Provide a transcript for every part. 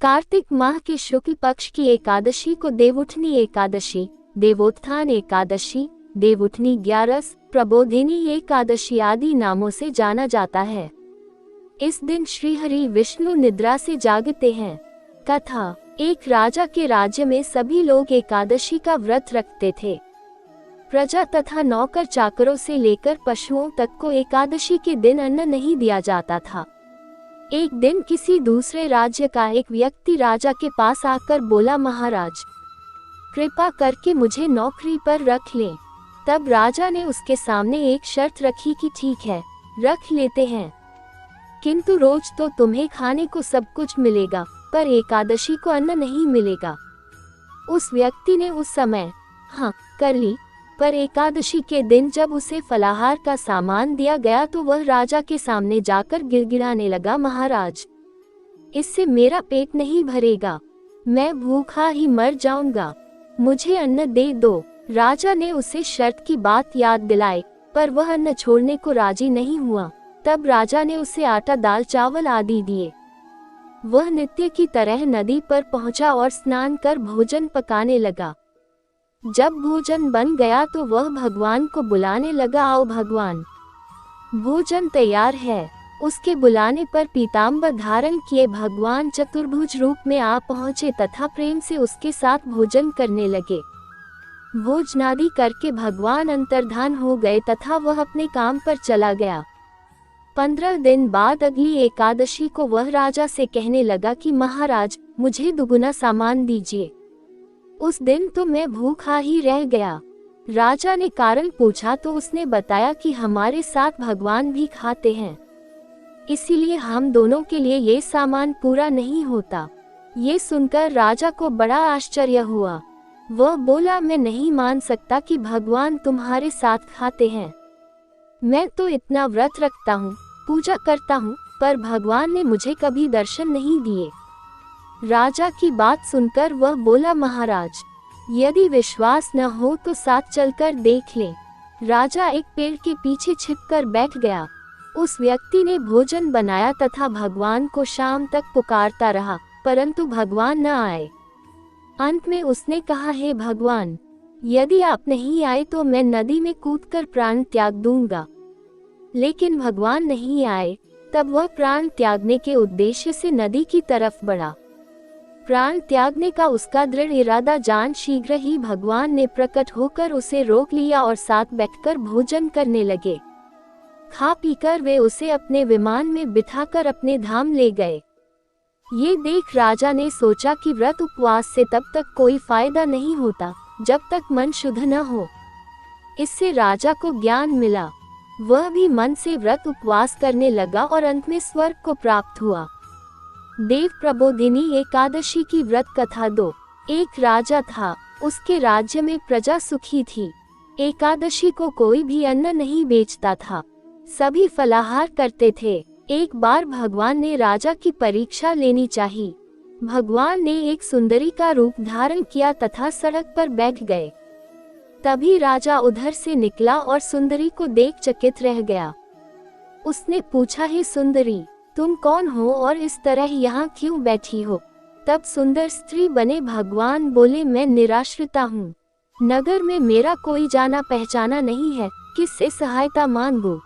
कार्तिक माह के शुक्ल पक्ष की एकादशी को देवउठनी एकादशी, देवोत्थान एकादशी, देवउठनी ग्यारस, प्रबोधिनी एकादशी आदि नामों से जाना जाता है। इस दिन श्रीहरि विष्णु निद्रा से जागते हैं। कथा। एक राजा के राज्य में सभी लोग एकादशी का व्रत रखते थे। प्रजा तथा नौकर चाकरों से लेकर पशुओं तक को एकादशी के दिन अन्न नहीं दिया जाता था। एक दिन किसी दूसरे राज्य का एक व्यक्ति राजा के पास आकर बोला, महाराज, कृपा करके मुझे नौकरी पर रख लें। तब राजा ने उसके सामने एक शर्त रखी कि ठीक है, रख लेते हैं, किंतु रोज तो तुम्हें खाने को सब कुछ मिलेगा, पर एकादशी को अन्न नहीं मिलेगा। उस व्यक्ति ने उस समय हाँ कर ली, पर एकादशी के दिन जब उसे फलाहार का सामान दिया गया तो वह राजा के सामने जाकर गिड़गिड़ाने लगा, महाराज, इससे मेरा पेट नहीं भरेगा, मैं भूखा ही मर जाऊंगा, मुझे अन्न दे दो। राजा ने उसे शर्त की बात याद दिलाई, पर वह अन्न छोड़ने को राजी नहीं हुआ। तब राजा ने उसे आटा, दाल, चावल आदि दिए। वह नित्य की तरह नदी पर पहुंचा और स्नान कर भोजन पकाने लगा। जब भोजन बन गया तो वह भगवान को बुलाने लगा, आओ भगवान, भोजन तैयार है। उसके बुलाने पर पीताम्बर धारण किए भगवान चतुर्भुज रूप में आ पहुँचे तथा प्रेम से उसके साथ भोजन करने लगे। भोजनादि करके भगवान अंतर्धान हो गए तथा वह अपने काम पर चला गया। 15 दिन बाद अगली एकादशी को वह राजा से कहने लगा कि महाराज, मुझे दुगुना सामान दीजिए। उस दिन तो मैं भूखा ही रह गया। राजा ने कारण पूछा तो उसने बताया कि हमारे साथ भगवान भी खाते हैं, इसीलिए हम दोनों के लिए ये सामान पूरा नहीं होता। ये सुनकर राजा को बड़ा आश्चर्य हुआ। वह बोला, मैं नहीं मान सकता कि भगवान तुम्हारे साथ खाते हैं। मैं तो इतना व्रत रखता हूँ, पूजा करता हूँ, पर भगवान ने मुझे कभी दर्शन नहीं दिए। राजा की बात सुनकर वह बोला, महाराज, यदि विश्वास न हो तो साथ चलकर देख लें। राजा एक पेड़ के पीछे छिपकर बैठ गया। उस व्यक्ति ने भोजन बनाया तथा भगवान को शाम तक पुकारता रहा, परंतु भगवान न आए। अंत में उसने कहा, हे भगवान, यदि आप नहीं आए तो मैं नदी में कूदकर प्राण त्याग दूंगा। लेकिन भगवान नहीं आए। तब वह प्राण त्यागने के उद्देश्य से नदी की तरफ बढ़ा। प्राण त्यागने का उसका दृढ़ इरादा जान शीघ्र ही भगवान ने प्रकट होकर उसे रोक लिया और साथ बैठकर भोजन करने लगे। खा पीकर वे उसे अपने विमान में बिठाकर अपने धाम ले गए। ये देख राजा ने सोचा कि व्रत उपवास से तब तक कोई फायदा नहीं होता जब तक मन शुद्ध न हो। इससे राजा को ज्ञान मिला। वह भी मन से व्रत उपवास करने लगा और अंत में स्वर्ग को प्राप्त हुआ। देव प्रबोधिनी एकादशी की व्रत कथा 2। एक राजा था, उसके राज्य में प्रजा सुखी थी। एकादशी को कोई भी अन्न नहीं बेचता था, सभी फलाहार करते थे। एक बार भगवान ने राजा की परीक्षा लेनी चाहिए। भगवान ने एक सुंदरी का रूप धारण किया तथा सड़क पर बैठ गए। तभी राजा उधर से निकला और सुंदरी को देख चकित रह गया। उसने पूछा, हे सुंदरी, तुम कौन हो और इस तरह यहाँ क्यों बैठी हो? तब सुंदर स्त्री बने भगवान बोले, मैं निराश्रिता हूँ, नगर में मेरा कोई जाना पहचाना नहीं है, किससे सहायता मांगूं?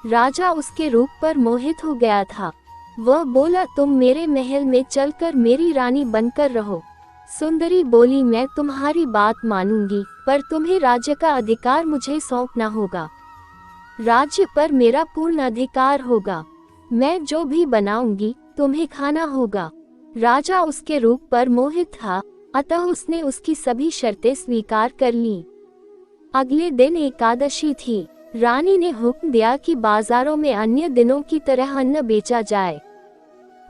राजा उसके रूप पर मोहित हो गया था। वह बोला, तुम मेरे महल में चलकर मेरी रानी बनकर रहो। सुंदरी बोली, मैं तुम्हारी बात मानूंगी, पर तुम्हें राज्य का अधिकार मुझे सौंपना होगा। राज्य पर मेरा पूर्ण अधिकार होगा। मैं जो भी बनाऊंगी तुम्हें खाना होगा। राजा उसके रूप पर मोहित था, अतः उसने उसकी सभी शर्तें स्वीकार कर लीं। अगले दिन एकादशी थी। रानी ने हुक्म दिया कि बाजारों में अन्य दिनों की तरह अन्न बेचा जाए।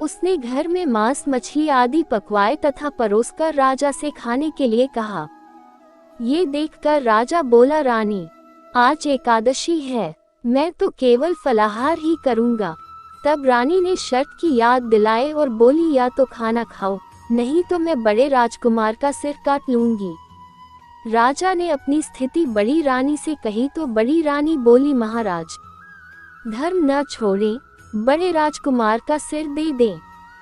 उसने घर में मांस, मछली आदि पकवाए तथा परोसकर राजा से खाने के लिए कहा। ये देखकर राजा बोला, रानी, आज एकादशी है, मैं तो केवल फलाहार ही करूंगा। तब रानी ने शर्त की याद दिलाए और बोली, या तो खाना खाओ, नहीं तो मैं बड़े राजकुमार का सिर काट लूंगी। राजा ने अपनी स्थिति बड़ी रानी से कही तो बड़ी रानी बोली, महाराज, धर्म न छोड़ें, बड़े राजकुमार का सिर दे दें।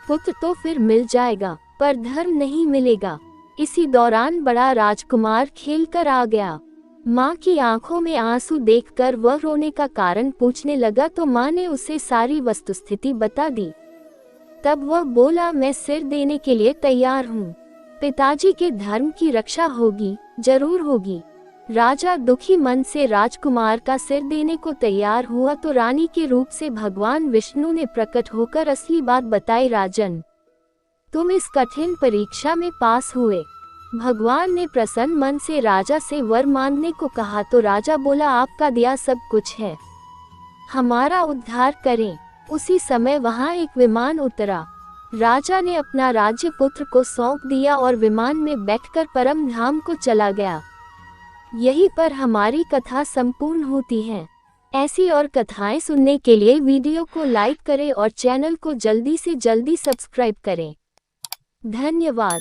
पुत्र तो फिर मिल जाएगा, पर धर्म नहीं मिलेगा। इसी दौरान बड़ा राजकुमार खेल कर आ गया। माँ की आंखों में आंसू देखकर वह रोने का कारण पूछने लगा तो माँ ने उसे सारी वस्तुस्थिति बता दी। तब वह बोला, मैं सिर देने के लिए तैयार हूँ। पिताजी के धर्म की रक्षा होगी, जरूर होगी। राजा दुखी मन से राजकुमार का सिर देने को तैयार हुआ तो रानी के रूप से भगवान विष्णु ने प्रकट होकर असली बात बताई। राजन, तुम इस कठिन परीक्षा में पास हुए। भगवान ने प्रसन्न मन से राजा से वर मांगने को कहा तो राजा बोला, आपका दिया सब कुछ है, हमारा उद्धार करें। उसी समय वहां एक विमान उतरा। राजा ने अपना राज्य पुत्र को सौंप दिया और विमान में बैठकर परम धाम को चला गया। यहीं पर हमारी कथा संपूर्ण होती है। ऐसी और कथाएं सुनने के लिए वीडियो को लाइक करें और चैनल को जल्दी से जल्दी सब्सक्राइब करें। धन्यवाद।